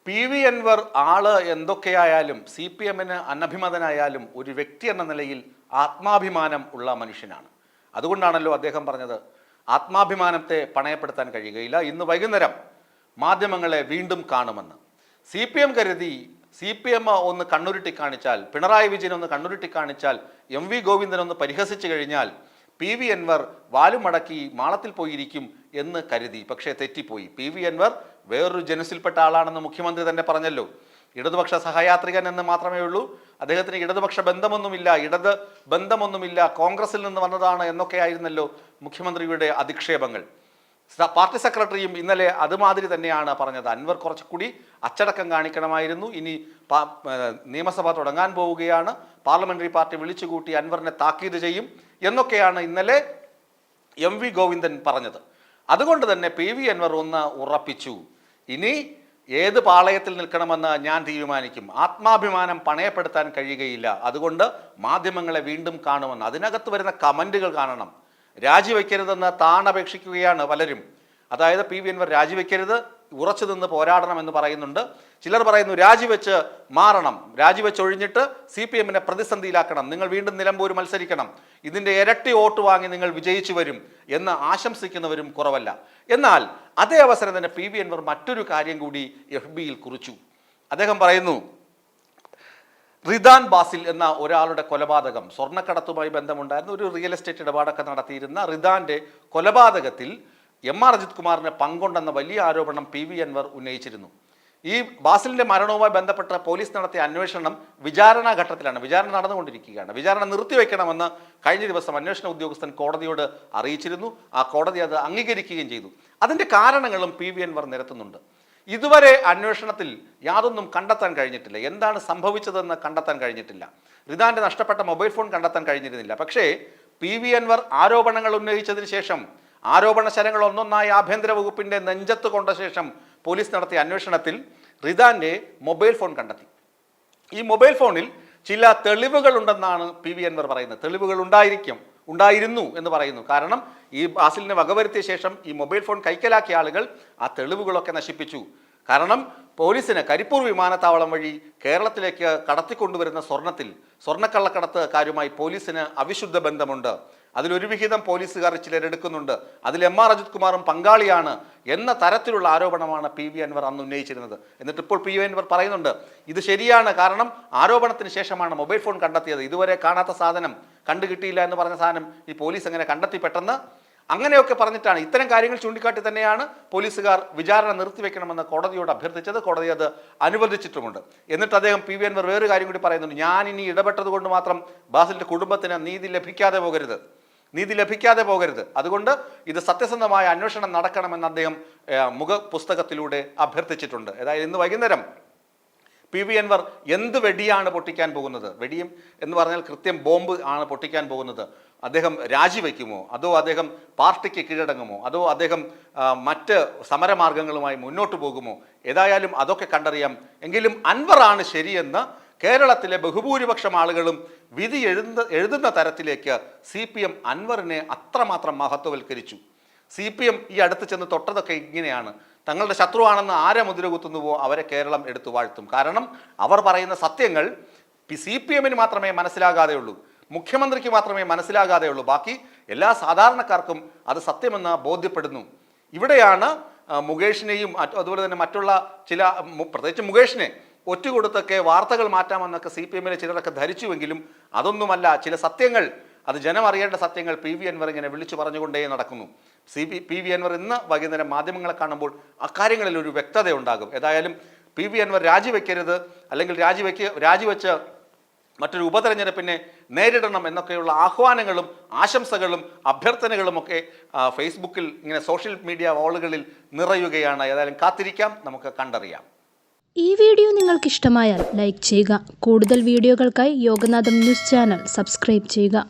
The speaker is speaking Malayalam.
പി.വി. അൻവർ ആള് എന്തൊക്കെയായാലും CPM-ന് അനഭിമതനായാലും ഒരു വ്യക്തി എന്ന നിലയിൽ ആത്മാഭിമാനം ഉള്ള മനുഷ്യനാണ്. അതുകൊണ്ടാണല്ലോ അദ്ദേഹം പറഞ്ഞത് ആത്മാഭിമാനത്തെ പണയപ്പെടുത്താൻ കഴിയുകയില്ല, ഇന്ന് വൈകുന്നേരം മാധ്യമങ്ങളെ വീണ്ടും കാണുമെന്ന്. CPM കരുതി CPM ഒന്ന് കണ്ണുരുട്ടി കാണിച്ചാൽ, പിണറായി വിജയൻ ഒന്ന് കണ്ണുരുട്ടി കാണിച്ചാൽ, MV ഗോവിന്ദൻ ഒന്ന് പരിഹസിച്ചു കഴിഞ്ഞാൽ പി.വി. അൻവർ വാലുമടക്കി മാളത്തിൽ പോയിരിക്കും എന്ന് കരുതി. പക്ഷേ തെറ്റിപ്പോയി. പി.വി. അൻവർ വേറൊരു ജനസിൽപ്പെട്ട ആളാണെന്ന് മുഖ്യമന്ത്രി തന്നെ പറഞ്ഞല്ലോ. ഇടതുപക്ഷ സഹയാത്രികൻ എന്ന് മാത്രമേ ഉള്ളൂ, അദ്ദേഹത്തിന് ഇടതുപക്ഷ ബന്ധമൊന്നുമില്ല, കോൺഗ്രസിൽ നിന്ന് വന്നതാണ് എന്നൊക്കെയായിരുന്നല്ലോ മുഖ്യമന്ത്രിയുടെ അധിക്ഷേപങ്ങൾ. പാർട്ടി സെക്രട്ടറിയും ഇന്നലെ അതുമാതിരി തന്നെയാണ് പറഞ്ഞത്. അൻവർ കുറച്ചുകൂടി അച്ചടക്കം കാണിക്കണമായിരുന്നു. ഇനി നിയമസഭ തുടങ്ങാൻ പോവുകയാണ്, പാർലമെന്ററി പാർട്ടി വിളിച്ചുകൂട്ടി അൻവറിനെ താക്കീത് ചെയ്യും എന്നൊക്കെയാണ് ഇന്നലെ MV ഗോവിന്ദൻ പറഞ്ഞത്. അതുകൊണ്ട് തന്നെ പി.വി. അൻവർ ഒന്ന് ഉറപ്പിച്ചു, ഇനി ഏത് പാളയത്തിൽ നിൽക്കണമെന്ന് ഞാൻ തീരുമാനിക്കും, ആത്മാഭിമാനം പണയപ്പെടുത്താൻ കഴിയുകയില്ല, അതുകൊണ്ട് മാധ്യമങ്ങളെ വീണ്ടും കാണുമെന്ന്. അതിനകത്ത് വരുന്ന കമൻറ്റുകൾ കാണണം. രാജിവെക്കരുതെന്ന് താണപേക്ഷിക്കുകയാണ് പലരും. അതായത് പി.വി. അൻവർ രാജിവെക്കരുത്, ഉറച്ചു നിന്ന് പോരാടണം എന്ന് പറയുന്നുണ്ട്. ചിലർ പറയുന്നു രാജിവെച്ച് മാറണം, രാജിവെച്ചൊഴിഞ്ഞിട്ട് CPM-നെ പ്രതിസന്ധിയിലാക്കണം, നിങ്ങൾ വീണ്ടും നിലമ്പൂർ മത്സരിക്കണം, ഇതിൻ്റെ ഇരട്ടി വോട്ട് വാങ്ങി നിങ്ങൾ വിജയിച്ചു വരും എന്ന് ആശംസിക്കുന്നവരും കുറവല്ല. എന്നാൽ അതേ അവസരം തന്നെ പി.വി. അൻവർ മറ്റൊരു കാര്യം കൂടി FB-യിൽ കുറിച്ചു. അദ്ദേഹം പറയുന്നു, റിദാൻ ബാസിൽ എന്ന ഒരാളുടെ കൊലപാതകം, സ്വർണ്ണക്കടത്തുമായി ബന്ധമുണ്ടായിരുന്ന ഒരു റിയൽ എസ്റ്റേറ്റ് ഇടപാടൊക്കെ നടത്തിയിരുന്ന റിദാന്റെ കൊലപാതകത്തിൽ MR അജിത് കുമാറിന് പങ്കുണ്ടെന്ന വലിയ ആരോപണം പി.വി. അൻവർ ഉന്നയിച്ചിരുന്നു. ഈ ബാസിലിന്റെ മരണവുമായി ബന്ധപ്പെട്ട് പോലീസ് നടത്തിയ അന്വേഷണം വിചാരണാ ഘട്ടത്തിലാണ്, വിചാരണ നടന്നുകൊണ്ടിരിക്കുകയാണ്. വിചാരണ നിർത്തിവെക്കണമെന്ന് കഴിഞ്ഞ ദിവസം അന്വേഷണ ഉദ്യോഗസ്ഥൻ കോടതിയോട് അറിയിച്ചിരുന്നു. ആ കോടതി അത് അംഗീകരിക്കുകയും ചെയ്തു. അതിൻ്റെ കാരണങ്ങളും പി.വി. അൻവർ നിരത്തുന്നുണ്ട്. ഇതുവരെ അന്വേഷണത്തിൽ യാതൊന്നും കണ്ടെത്താൻ കഴിഞ്ഞിട്ടില്ല, എന്താണ് സംഭവിച്ചതെന്ന് കണ്ടെത്താൻ കഴിഞ്ഞിട്ടില്ല. റിദാന്റെ നഷ്ടപ്പെട്ട മൊബൈൽ ഫോൺ കണ്ടെത്താൻ കഴിഞ്ഞിരുന്നില്ല. പക്ഷേ പി.വി. അൻവർ ആരോപണങ്ങൾ ഉന്നയിച്ചതിന് ശേഷം, ആരോപണ ശരങ്ങൾ ഒന്നൊന്നായി ആഭ്യന്തര വകുപ്പിന്റെ നെഞ്ചത്ത് കൊണ്ട ശേഷം പോലീസ് നടത്തിയ അന്വേഷണത്തിൽ റിദാന്റെ മൊബൈൽ ഫോൺ കണ്ടെത്തി. ഈ മൊബൈൽ ഫോണിൽ ചില തെളിവുകൾ ഉണ്ടെന്നാണ് പി.വി. അൻവർ പറയുന്നത്. തെളിവുകൾ ഉണ്ടായിരുന്നു എന്ന് പറയുന്നു. കാരണം ഈ ബാസിലിനെ വകവരുത്തിയ ശേഷം ഈ മൊബൈൽ ഫോൺ കൈക്കലാക്കിയ ആളുകൾ ആ തെളിവുകളൊക്കെ നശിപ്പിച്ചു. കാരണം പോലീസിന് കരിപ്പൂർ വിമാനത്താവളം വഴി കേരളത്തിലേക്ക് കടത്തിക്കൊണ്ടുവരുന്ന സ്വർണ്ണക്കള്ളക്കടത്തുകാരുമായി പോലീസിന് അവിശുദ്ധ ബന്ധമുണ്ട്. അതിലൊരു വിഹിതം പോലീസുകാർ ചിലരെടുക്കുന്നുണ്ട്, അതിൽ MR അജിത് കുമാറും പങ്കാളിയാണ് എന്ന തരത്തിലുള്ള ആരോപണമാണ് പി.വി. അൻവർ അന്ന് ഉന്നയിച്ചിരുന്നത്. എന്നിട്ട് ഇപ്പോൾ പി.വി. അൻവർ പറയുന്നുണ്ട് ഇത് ശരിയാണ്, കാരണം ആരോപണത്തിന് ശേഷമാണ് മൊബൈൽ ഫോൺ കണ്ടെത്തിയത്, ഇതുവരെ കാണാത്ത സാധനം, കണ്ടുകിട്ടിയില്ല എന്ന് പറഞ്ഞ സാധനം ഈ പോലീസ് എങ്ങനെ കണ്ടെത്തി പെട്ടെന്ന്, അങ്ങനെയൊക്കെ പറഞ്ഞിട്ടാണ്, ഇത്തരം കാര്യങ്ങൾ ചൂണ്ടിക്കാട്ടി തന്നെയാണ് പോലീസുകാർ വിചാരണ നിർത്തിവെക്കണമെന്ന് കോടതിയോട് അഭ്യർത്ഥിച്ചത്. കോടതി അത് അനുവദിച്ചിട്ടുമുണ്ട്. എന്നിട്ട് അദ്ദേഹം പി.വി. അൻവർ വേറൊരു കാര്യം കൂടി പറയുന്നുണ്ട്, ഞാൻ ഇനി ഇടപെട്ടത് കൊണ്ട് മാത്രം ബാസിലിന്റെ കുടുംബത്തിന് നീതി ലഭിക്കാതെ പോകരുത്, അതുകൊണ്ട് ഇത് സത്യസന്ധമായ അന്വേഷണം നടക്കണമെന്ന് അദ്ദേഹം മുഖപുസ്തകത്തിലൂടെ അഭ്യർത്ഥിച്ചിട്ടുണ്ട്. അതായത് ഇന്ന് വൈകുന്നേരം പി.വി. അൻവർ എന്ത് വെടിയാണ് പൊട്ടിക്കാൻ പോകുന്നത്? വെടിയും എന്ന് പറഞ്ഞാൽ കൃത്യം ബോംബ് ആണ് പൊട്ടിക്കാൻ പോകുന്നത്. അദ്ദേഹം രാജിവെക്കുമോ, അതോ അദ്ദേഹം പാർട്ടിക്ക് കീഴടങ്ങുമോ, അതോ അദ്ദേഹം മറ്റ് സമരമാർഗങ്ങളുമായി മുന്നോട്ട് പോകുമോ? ഏതായാലും അതൊക്കെ കണ്ടറിയാം. എങ്കിലും അൻവറാണ് ശരിയെന്ന് കേരളത്തിലെ ബഹുഭൂരിപക്ഷം ആളുകളും വിധി എഴുതുന്ന തരത്തിലേക്ക് CPM അൻവറിനെ അത്രമാത്രം മഹത്വവൽക്കരിച്ചു. CPM ഈ അടുത്ത് ചെന്ന് തൊട്ടതൊക്കെ ഇങ്ങനെയാണ്, തങ്ങളുടെ ശത്രുവാണെന്ന് ആരെ മുദ്ര കുത്തുന്നുവോ അവരെ കേരളം എടുത്തു വാഴ്ത്തും. കാരണം അവർ പറയുന്ന സത്യങ്ങൾ CPM-ന് മാത്രമേ മനസ്സിലാകാതെയുള്ളൂ, മുഖ്യമന്ത്രിക്ക് മാത്രമേ മനസ്സിലാകാതെയുള്ളൂ, ബാക്കി എല്ലാ സാധാരണക്കാർക്കും അത് സത്യമെന്ന് ബോധ്യപ്പെടുന്നു. ഇവിടെയാണ് മുകേഷിനെയും അതുപോലെ തന്നെ മറ്റുള്ള ചില, പ്രത്യേകിച്ച് മുകേഷിനെ ഒറ്റുകൊടുത്തൊക്കെ വാർത്തകൾ മാറ്റാമെന്നൊക്കെ CPM-ലെ ചിലരൊക്കെ ധരിച്ചുവെങ്കിലും അതൊന്നുമല്ല. ചില സത്യങ്ങൾ, അത് ജനം അറിയേണ്ട സത്യങ്ങൾ പി.വി. അൻവർ ഇങ്ങനെ വിളിച്ചു പറഞ്ഞുകൊണ്ടേ നടക്കുന്നു. പി.വി. അൻവർ ഇന്ന് വൈകുന്നേരം മാധ്യമങ്ങളെ കാണുമ്പോൾ അക്കാര്യങ്ങളിൽ ഒരു വ്യക്തത ഉണ്ടാകും. ഏതായാലും പി.വി. അൻവർ രാജിവെക്കരുത്, അല്ലെങ്കിൽ രാജിവെച്ച് മറ്റൊരു ഉപതെരഞ്ഞെടുപ്പിനെ നേരിടണം എന്നൊക്കെയുള്ള ആഹ്വാനങ്ങളും ആശംസകളും അഭ്യർത്ഥനകളുമൊക്കെ ഫേസ്ബുക്കിൽ ഇങ്ങനെ സോഷ്യൽ മീഡിയ വാളുകളിൽ നിറയുകയാണ്. ഏതായാലും കാത്തിരിക്കാം, നമുക്ക് കണ്ടറിയാം. ഈ വീഡിയോ നിങ്ങൾക്ക് ഇഷ്ടമായാൽ ലൈക്ക് ചെയ്യുക. കൂടുതൽ വീഡിയോകൾക്കായി യോഗനാഥം ന്യൂസ് ചാനൽ സബ്സ്ക്രൈബ് ചെയ്യുക.